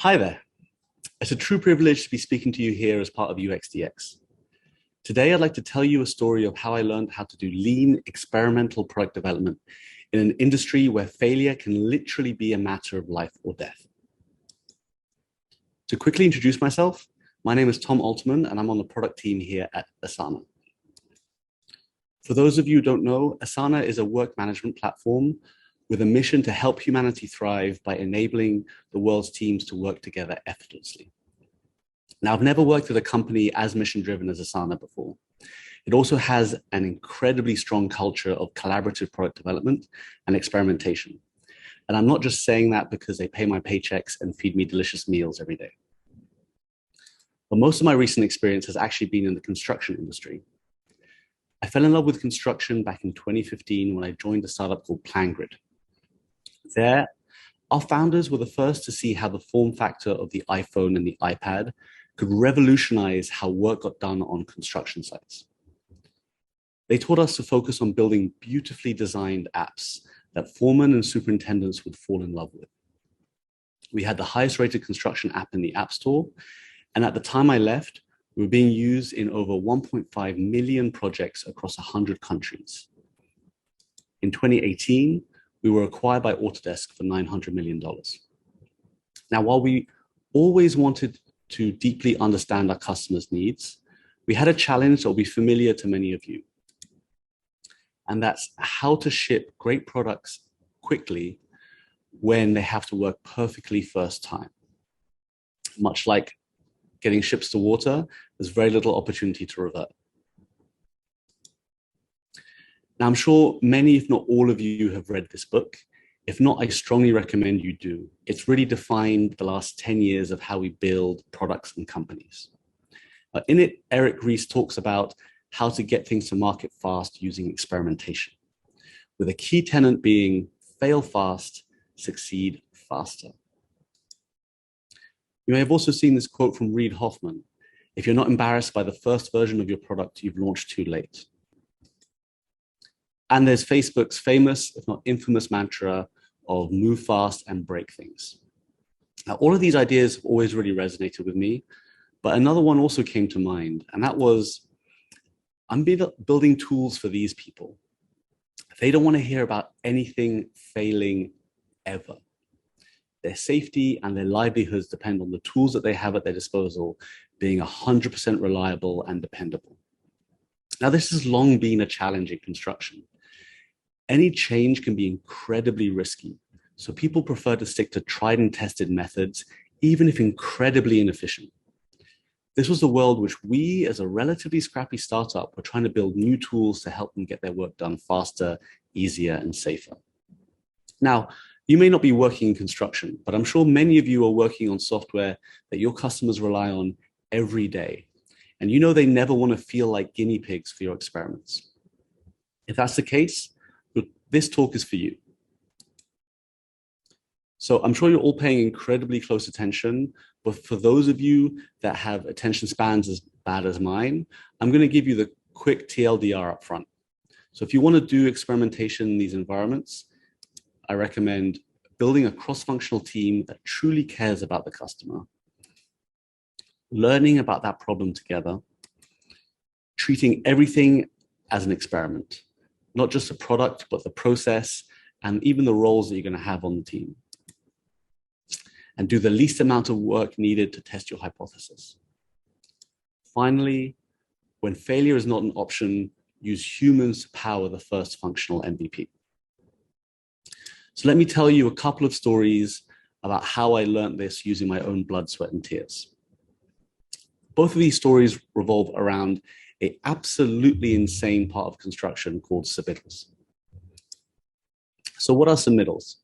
Hi there. It's a true privilege to be speaking to you here as part of UXDX. Today, I'd like to tell you a story of how I learned how to do lean experimental product development in an industry where failure can literally be a matter of life or death. To quickly introduce myself, my name is Tom Altman, and I'm on the product team here at Asana. For those of you who don't know, Asana is a work management platform with a mission to help humanity thrive by enabling the world's teams to work together effortlessly. Now, I've never worked at a company as mission-driven as Asana before. It also has an incredibly strong culture of collaborative product development and experimentation. And I'm not just saying that because they pay my paychecks and feed me delicious meals every day. But most of my recent experience has actually been in the construction industry. I fell in love with construction back in 2015 when I joined a startup called PlanGrid. There, our founders were the first to see how the form factor of the iPhone and the iPad could revolutionize how work got done on construction sites. They taught us to focus on building beautifully designed apps that foremen and superintendents would fall in love with. We had the highest rated construction app in the App Store, and at the time I left, we were being used in over 1.5 million projects across 100 countries. In 2018, we were acquired by Autodesk for $900 million. Now, while we always wanted to deeply understand our customers' needs, we had a challenge that will be familiar to many of you. And that's how to ship great products quickly when they have to work perfectly first time. Much like getting ships to water, there's very little opportunity to revert. Now, I'm sure many, if not all of you, have read this book. If not, I strongly recommend you do. It's really defined the last 10 years of how we build products and companies. In it, Eric Ries talks about how to get things to market fast using experimentation, with a key tenet being fail fast, succeed faster. You may have also seen this quote from Reid Hoffman: "If you're not embarrassed by the first version of your product, you've launched too late." And there's Facebook's famous, if not infamous, mantra of move fast and break things. Now, all of these ideas have always really resonated with me, but another one also came to mind, and that was, I'm building tools for these people. They don't want to hear about anything failing ever. Their safety and their livelihoods depend on the tools that they have at their disposal being 100% reliable and dependable. Now, this has long been a challenge in construction. Any change can be incredibly risky, so people prefer to stick to tried and tested methods, even if incredibly inefficient. This was the world which we, as a relatively scrappy startup, were trying to build new tools to help them get their work done faster, easier, and safer. Now, you may not be working in construction, but I'm sure many of you are working on software that your customers rely on every day. And you know they never want to feel like guinea pigs for your experiments. If that's the case, this talk is for you. So I'm sure you're all paying incredibly close attention, but for those of you that have attention spans as bad as mine, I'm going to give you the quick TLDR up front. So if you want to do experimentation in these environments, I recommend building a cross-functional team that truly cares about the customer, learning about that problem together, treating everything as an experiment, not just the product, but the process and even the roles that you're going to have on the team. And do the least amount of work needed to test your hypothesis. Finally, when failure is not an option, use humans to power the first functional MVP. So let me tell you a couple of stories about how I learned this using my own blood, sweat, and tears. Both of these stories revolve around an absolutely insane part of construction called submittals. So what are submittals?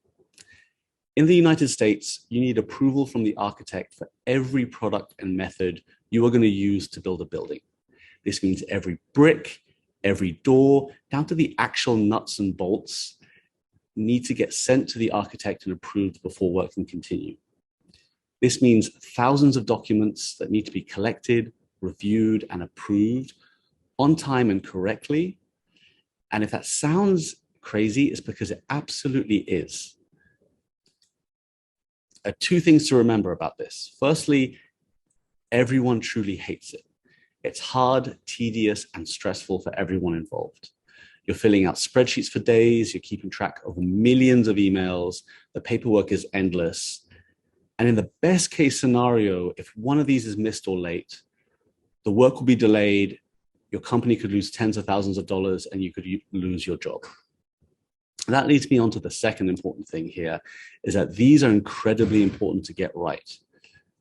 In the United States, you need approval from the architect for every product and method you are going to use to build a building. This means every brick, every door, down to the actual nuts and bolts, need to get sent to the architect and approved before work can continue. This means thousands of documents that need to be collected, reviewed, and approved on time and correctly. And if that sounds crazy, it's because it absolutely is. Two things to remember about this. Firstly, everyone truly hates it. It's hard, tedious, and stressful for everyone involved. You're filling out spreadsheets for days, you're keeping track of millions of emails, the paperwork is endless. And in the best case scenario, if one of these is missed or late, the work will be delayed, your company could lose tens of thousands of dollars, and you could lose your job. And that leads me on to the second important thing here, is that these are incredibly important to get right.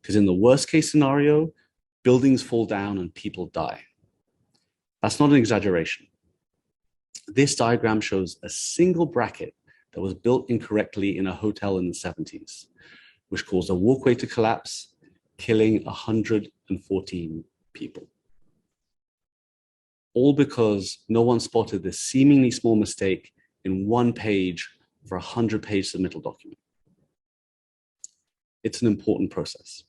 Because in the worst case scenario, buildings fall down and people die. That's not an exaggeration. This diagram shows a single bracket that was built incorrectly in a hotel in the 70s, which caused a walkway to collapse, killing 114 people. All because no one spotted this seemingly small mistake in one page for a 100-page submittal document. It's an important process.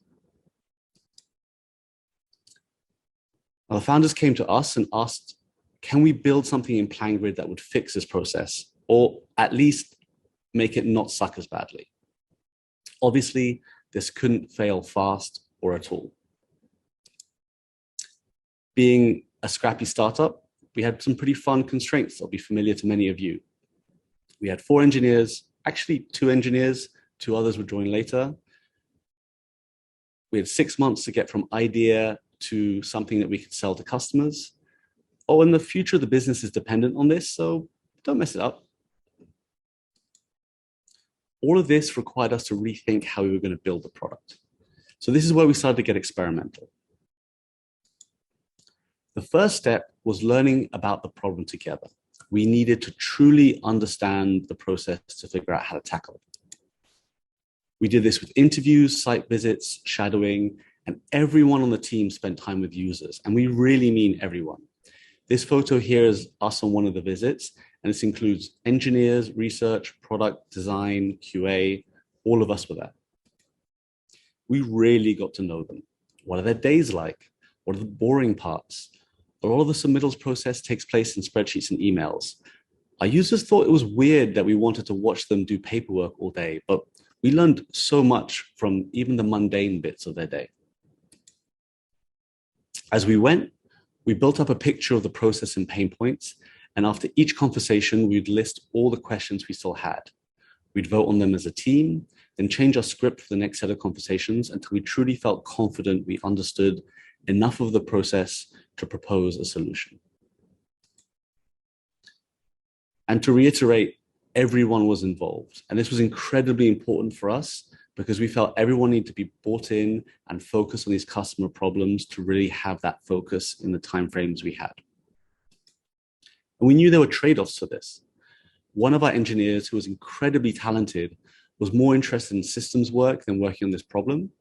Now, the founders came to us and asked, can we build something in PlanGrid that would fix this process, or at least make it not suck as badly? Obviously, this couldn't fail fast or at all. Being a scrappy startup, we had some pretty fun constraints that'll be familiar to many of you. We had 4 engineers, actually 2 engineers, 2 others would join later. We had 6 months to get from idea to something that we could sell to customers. Oh, and the future of the business is dependent on this, so don't mess it up. All of this required us to rethink how we were going to build the product. So this is where we started to get experimental. The first step was learning about the problem together. We needed to truly understand the process to figure out how to tackle it. We did this with interviews, site visits, shadowing, and everyone on the team spent time with users. And we really mean everyone. This photo here is us on one of the visits, and this includes engineers, research, product, design, QA, all of us were there. We really got to know them. What are their days like? What are the boring parts? A lot of the submittals process takes place in spreadsheets and emails. Our users thought it was weird that we wanted to watch them do paperwork all day, but we learned so much from even the mundane bits of their day. As we went, we built up a picture of the process and pain points, and after each conversation, we'd list all the questions we still had. We'd vote on them as a team, then change our script for the next set of conversations until we truly felt confident we understood enough of the process to propose a solution. And to reiterate, everyone was involved. And this was incredibly important for us because we felt everyone needed to be bought in and focus on these customer problems to really have that focus in the timeframes we had. And we knew there were trade-offs to this. One of our engineers, who was incredibly talented, was more interested in systems work than working on this problem.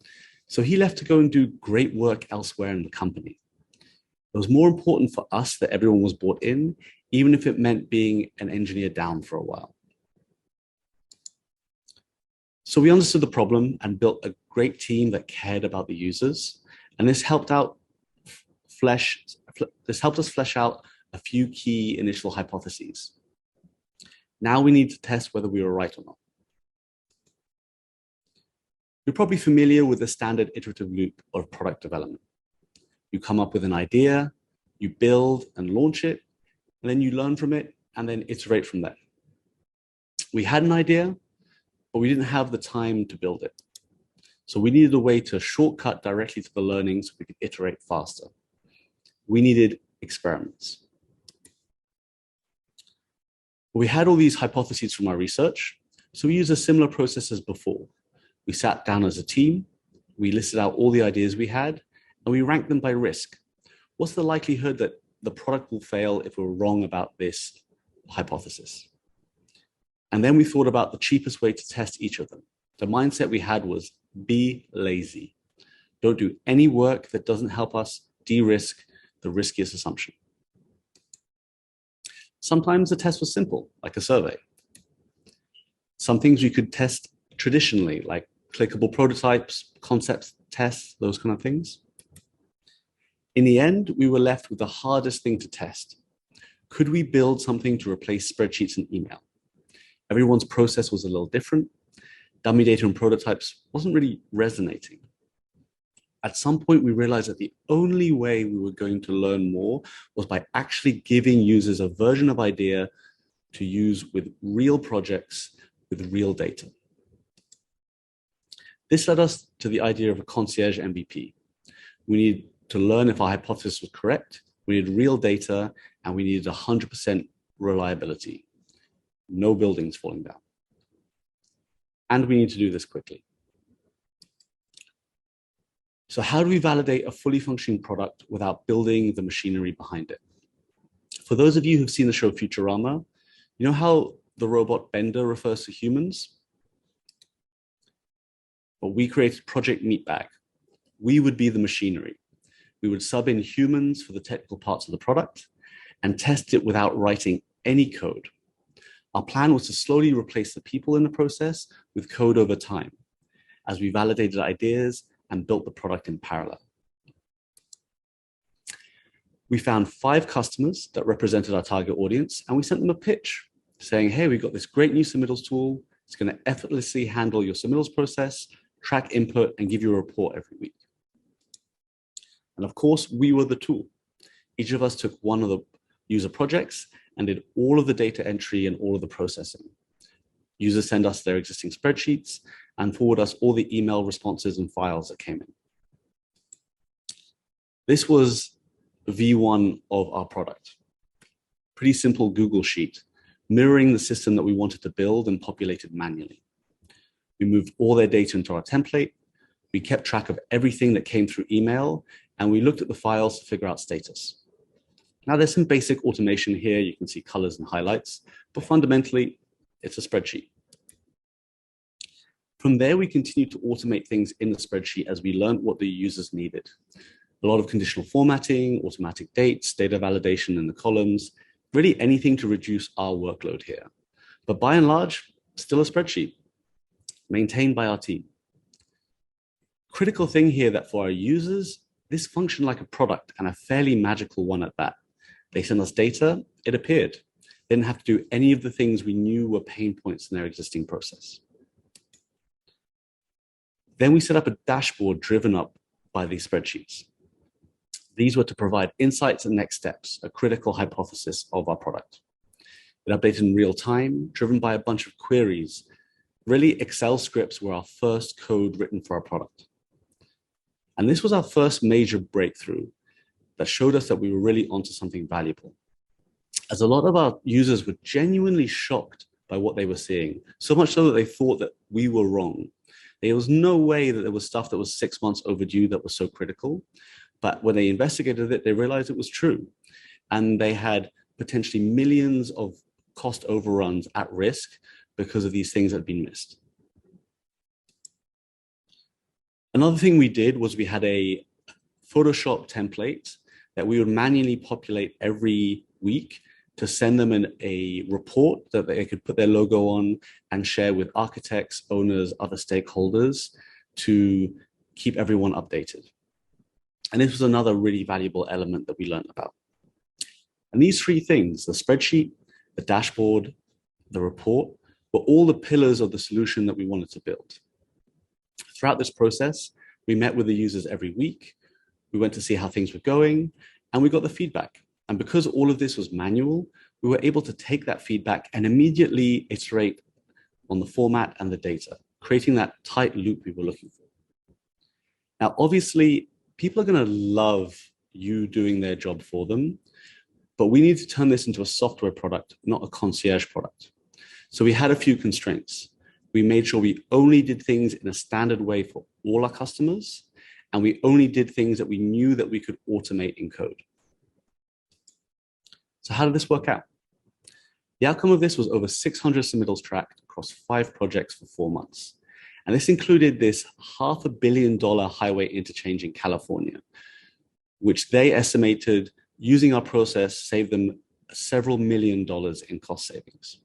So he left to go and do great work elsewhere in the company. It was more important for us that everyone was bought in, even if it meant being an engineer down for a while. So we understood the problem and built a great team that cared about the users. And this helped us flesh out a few key initial hypotheses. Now we need to test whether we were right or not. You're probably familiar with the standard iterative loop of product development. You come up with an idea, you build and launch it, and then you learn from it and then iterate from there. We had an idea, but we didn't have the time to build it. So we needed a way to shortcut directly to the learning so we could iterate faster. We needed experiments. We had all these hypotheses from our research, so we used a similar process as before. We sat down as a team, we listed out all the ideas we had, and we ranked them by risk. What's the likelihood that the product will fail if we're wrong about this hypothesis? And then we thought about the cheapest way to test each of them. The mindset we had was be lazy. Don't do any work that doesn't help us de-risk the riskiest assumption. Sometimes the test was simple, like a survey. Some things we could test traditionally, like clickable prototypes, concept tests, those kind of things. In the end, we were left with the hardest thing to test. Could we build something to replace spreadsheets and email? Everyone's process was a little different, Dummy data and prototypes wasn't really resonating. At some point, we realized that the only way we were going to learn more was by actually giving users a version of idea to use with real projects, with real data. This led us to the idea of a concierge MVP. We needed to learn if our hypothesis was correct, we needed real data, and we needed 100% reliability. No buildings falling down. And we need to do this quickly. So how do we validate a fully functioning product without building the machinery behind it? For those of you who've seen the show Futurama, you know how the robot Bender refers to humans? Well, we created Project Meatbag. We would be the machinery. We would sub in humans for the technical parts of the product and test it without writing any code. Our plan was to slowly replace the people in the process with code over time as we validated ideas and built the product in parallel. We found 5 customers that represented our target audience, and we sent them a pitch saying, hey, we've got this great new submittals tool. It's going to effortlessly handle your submittals process, track input, and give you a report every week. And of course, we were the tool. Each of us took one of the user projects and did all of the data entry and all of the processing. Users send us their existing spreadsheets and forward us all the email responses and files that came in. This was V1 of our product. Pretty simple Google sheet, mirroring the system that we wanted to build and populated manually. We moved all their data into our template. We kept track of everything that came through email, and we looked at the files to figure out status. Now, there's some basic automation here. You can see colors and highlights, but fundamentally, it's a spreadsheet. From there, we continued to automate things in the spreadsheet as we learned what the users needed. A lot of conditional formatting, automatic dates, data validation in the columns, really anything to reduce our workload here. But by and large, still a spreadsheet maintained by our team. Critical thing here that for our users, this functioned like a product, and a fairly magical one at that. They sent us data, it appeared. They didn't have to do any of the things we knew were pain points in their existing process. Then we set up a dashboard driven up by these spreadsheets. These were to provide insights and next steps, a critical hypothesis of our product. It updated in real time, driven by a bunch of queries. Really, Excel scripts were our first code written for our product. And this was our first major breakthrough that showed us that we were really onto something valuable. As a lot of our users were genuinely shocked by what they were seeing, so much so that they thought that we were wrong. There was no way that there was stuff that was 6 months overdue that was so critical. But when they investigated it, they realized it was true. And they had potentially millions of cost overruns at risk because of these things that had been missed. Another thing we did was we had a Photoshop template that we would manually populate every week to send them a report that they could put their logo on and share with architects, owners, other stakeholders to keep everyone updated. And this was another really valuable element that we learned about. And these 3 things, the spreadsheet, the dashboard, the report, were all the pillars of the solution that we wanted to build. Throughout this process, we met with the users every week. We went to see how things were going, and we got the feedback. And because all of this was manual, we were able to take that feedback and immediately iterate on the format and the data, creating that tight loop we were looking for. Now, obviously, people are going to love you doing their job for them, but we need to turn this into a software product, not a concierge product. So we had a few constraints. We made sure we only did things in a standard way for all our customers, and we only did things that we knew that we could automate in code. So how did this work out? The outcome of this was over 600 submittals tracked across 5 projects for 4 months. And this included this $500 million highway interchange in California, which they estimated using our process saved them several $1 million in cost savings.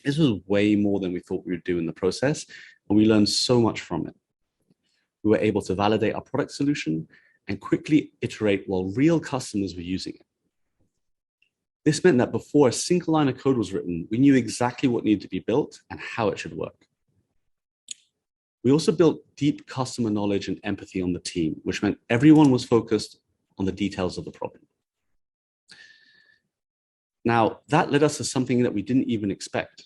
This was way more than we thought we would do in the process, and we learned so much from it. We were able to validate our product solution and quickly iterate while real customers were using it. This meant that before a single line of code was written, we knew exactly what needed to be built and how it should work. We also built deep customer knowledge and empathy on the team, which meant everyone was focused on the details of the problem. Now, that led us to something that we didn't even expect.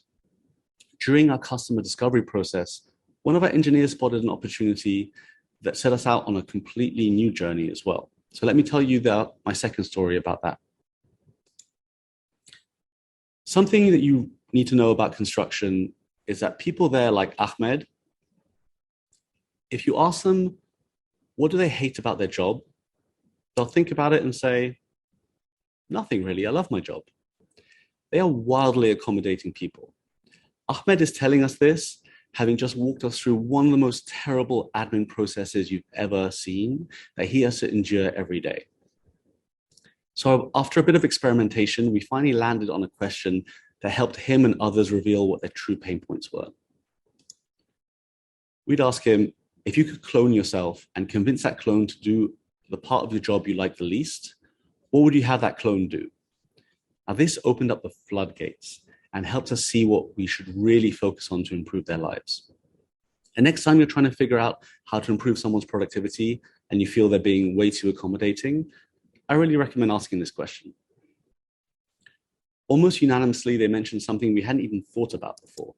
During our customer discovery process, one of our engineers spotted an opportunity that set us out on a completely new journey as well. So let me tell you my second story about that. Something that you need to know about construction is that people there like Ahmed, if you ask them, what do they hate about their job? They'll think about it and say, nothing really, I love my job. They are wildly accommodating people. Ahmed is telling us this, having just walked us through one of the most terrible admin processes you've ever seen that he has to endure every day. So after a bit of experimentation, we finally landed on a question that helped him and others reveal what their true pain points were. We'd ask him, if you could clone yourself and convince that clone to do the part of your job you like the least, what would you have that clone do? Now, this opened up the floodgates and helped us see what we should really focus on to improve their lives. And next time you're trying to figure out how to improve someone's productivity and you feel they're being way too accommodating, I really recommend asking this question. Almost unanimously, they mentioned something we hadn't even thought about before.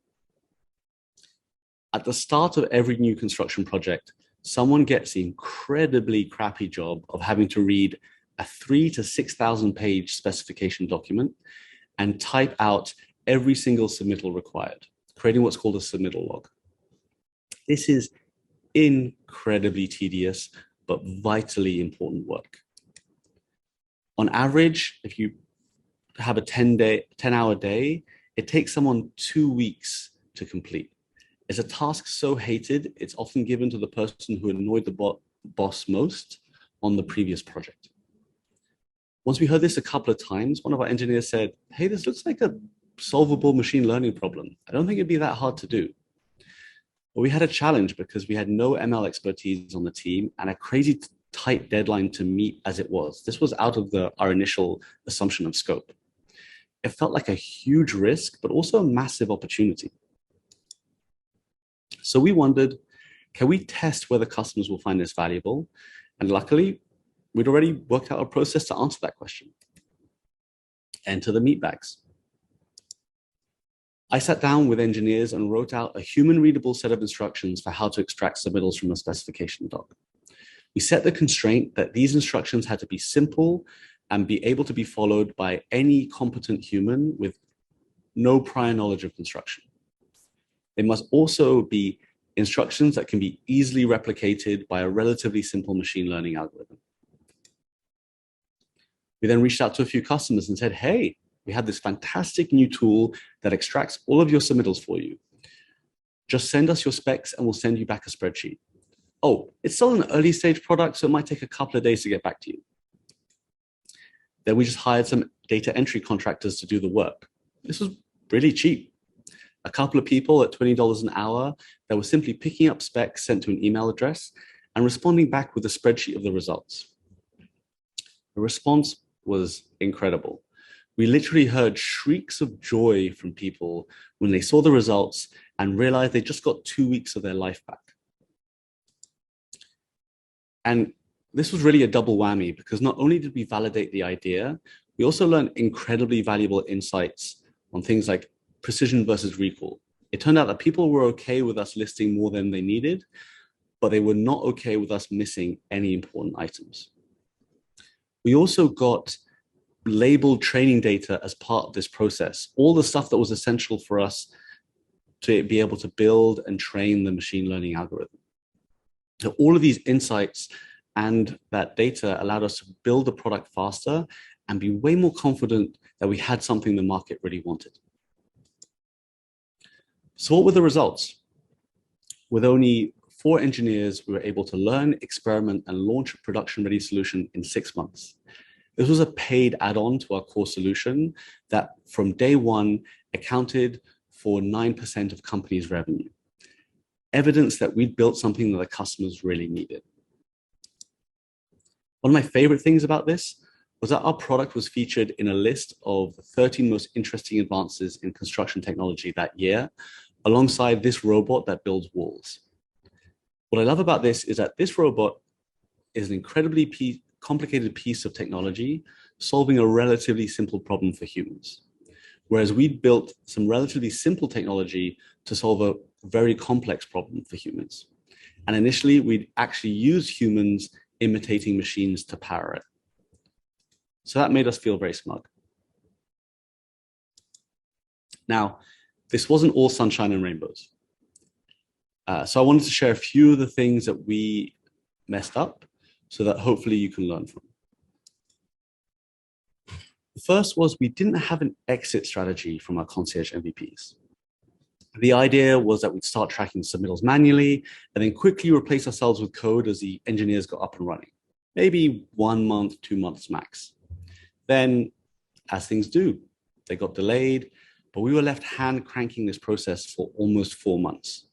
At the start of every new construction project, someone gets the incredibly crappy job of having to read a 3,000 to 6,000 page specification document and type out every single submittal required, creating what's called a submittal log. This is incredibly tedious, but vitally important work. On average, if you have a 10-hour day, it takes someone 2 weeks to complete. It's a task so hated, it's often given to the person who annoyed the boss most on the previous project. Once we heard this a couple of times, one of our engineers said, hey, this looks like a solvable machine learning problem. I don't think it'd be that hard to do. But we had a challenge because we had no ML expertise on the team and a crazy tight deadline to meet as it was. This was out of our initial assumption of scope. It felt like a huge risk, but also a massive opportunity. So we wondered, can we test whether customers will find this valuable? And luckily, we'd already worked out a process to answer that question. Enter the meat bags. I sat down with engineers and wrote out a human-readable set of instructions for how to extract submittals from a specification doc. We set the constraint that these instructions had to be simple and be able to be followed by any competent human with no prior knowledge of construction. They must also be instructions that can be easily replicated by a relatively simple machine learning algorithm. We then reached out to a few customers and said, hey, we have this fantastic new tool that extracts all of your submittals for you. Just send us your specs and we'll send you back a spreadsheet. Oh, it's still an early stage product, so it might take a couple of days to get back to you. Then we just hired some data entry contractors to do the work. This was really cheap. A couple of people at $20 an hour that were simply picking up specs sent to an email address and responding back with a spreadsheet of the results. The response was incredible. We literally heard shrieks of joy from people when they saw the results and realized they just got 2 weeks of their life back. And this was really a double whammy because not only did we validate the idea, we also learned incredibly valuable insights on things like precision versus recall. It turned out that people were okay with us listing more than they needed, but they were not okay with us missing any important items. We also got labeled training data as part of this process, all the stuff that was essential for us to be able to build and train the machine learning algorithm. So all of these insights and that data allowed us to build the product faster and be way more confident that we had something the market really wanted. So what were the results? With only 4 engineers, we were able to learn, experiment, and launch a production-ready solution in 6 months. This was a paid add-on to our core solution that from day one accounted for 9% of companies' revenue. Evidence that we'd built something that the customers really needed. One of my favorite things about this was that our product was featured in a list of the 13 most interesting advances in construction technology that year, alongside this robot that builds walls. What I love about this is that this robot is an incredibly complicated piece of technology solving a relatively simple problem for humans. Whereas we'd built some relatively simple technology to solve a very complex problem for humans. And initially, we'd actually use humans imitating machines to power it. So that made us feel very smug. Now, this wasn't all sunshine and rainbows. So I wanted to share a few of the things that we messed up so that hopefully you can learn from. The first was we didn't have an exit strategy from our concierge MVPs. The idea was that we'd start tracking submittals manually and then quickly replace ourselves with code as the engineers got up and running, maybe 1 month, 2 months max. Then, as things do, they got delayed, but we were left hand cranking this process for almost 4 months.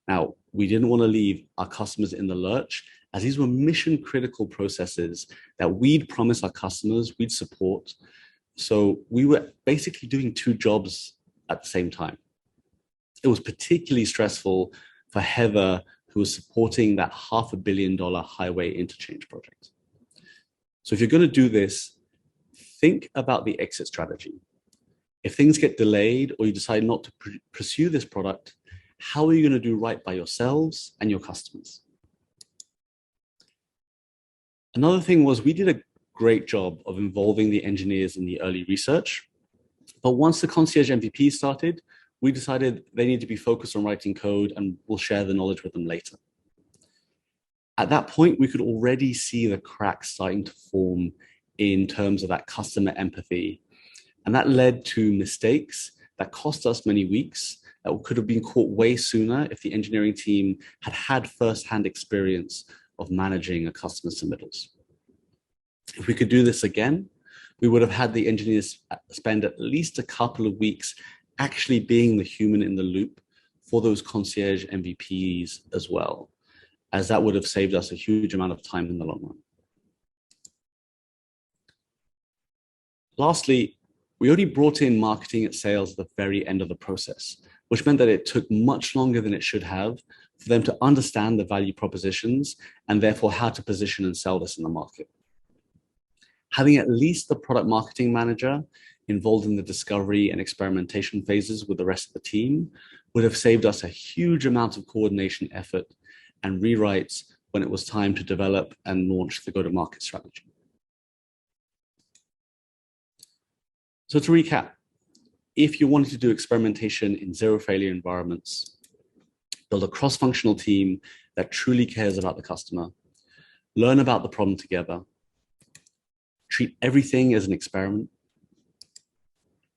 Now, we didn't want to leave our customers in the lurch, as these were mission critical processes that we'd promise our customers we'd support. So we were basically doing 2 jobs at the same time. It was particularly stressful for Heather, who was supporting that $500 million highway interchange project. So if you're going to do this, think about the exit strategy. If things get delayed or you decide not to pursue this product, how are you going to do right by yourselves and your customers? Another thing was we did a great job of involving the engineers in the early research, but once the concierge MVP started, we decided they need to be focused on writing code and we'll share the knowledge with them later. At that point, we could already see the cracks starting to form in terms of that customer empathy. And that led to mistakes that cost us many weeks that could have been caught way sooner if the engineering team had had firsthand experience of managing a customer submittals. If we could do this again, we would have had the engineers spend at least a couple of weeks actually being the human in the loop for those concierge MVPs as well, as that would have saved us a huge amount of time in the long run. Lastly, we only brought in marketing and sales at the very end of the process, which meant that it took much longer than it should have for them to understand the value propositions and therefore how to position and sell this in the market. Having at least the product marketing manager involved in the discovery and experimentation phases with the rest of the team would have saved us a huge amount of coordination effort and rewrites when it was time to develop and launch the go-to-market strategy. So to recap, if you wanted to do experimentation in zero failure environments, build a cross-functional team that truly cares about the customer, learn about the problem together, treat everything as an experiment,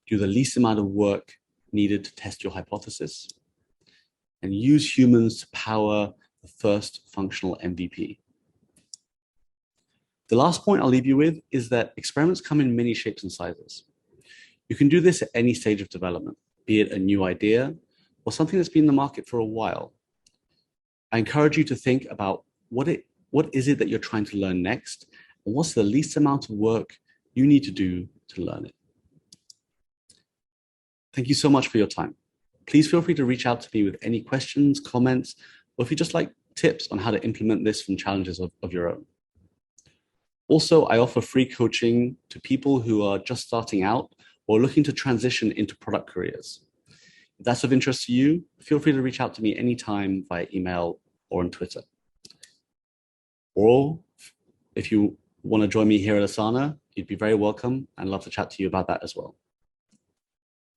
do the least amount of work needed to test your hypothesis, and use humans to power the first functional MVP. The last point I'll leave you with is that experiments come in many shapes and sizes. You can do this at any stage of development, be it a new idea or something that's been in the market for a while. I encourage you to think about what is it that you're trying to learn next, and what's the least amount of work you need to do to learn it. Thank you so much for your time. Please feel free to reach out to me with any questions, comments, or if you just like tips on how to implement this from challenges of your own. Also, I offer free coaching to people who are just starting out or looking to transition into product careers. If that's of interest to you, feel free to reach out to me anytime via email or on Twitter. Or if you want to join me here at Asana, you'd be very welcome. I'd love to chat to you about that as well.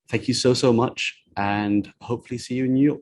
Thank you so much, and hopefully see you in New York.